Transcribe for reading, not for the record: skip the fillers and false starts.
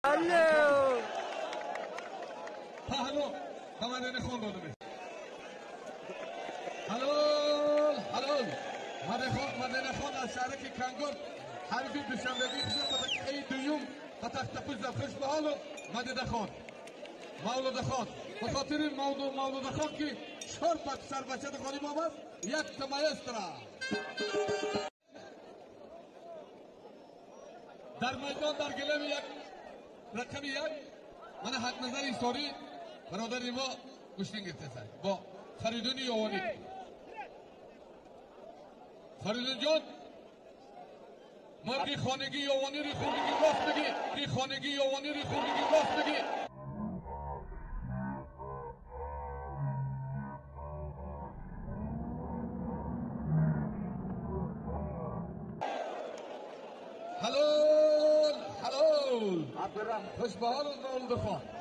الو هلو تمرین خون داده می هلو مدن خون از شهرک کنگل حرفی دوشنبگی خود ای دویم و تخت پوز خوش به حالو مدد خون مولود خون به خاطر مولود خون که شرپت سر بچه خونیم آمد یک تمایسترا در میدان در گلم یک رقم یک من حق نظر سوری برادر ما گوشتین گرفته سر با فریدون یوانی فریدون جان ما ری خانگی یوانی ری خونگی راست بگی ری خانگی یوانی ری خونگی راست بگی هلو خوش به حال مولد خان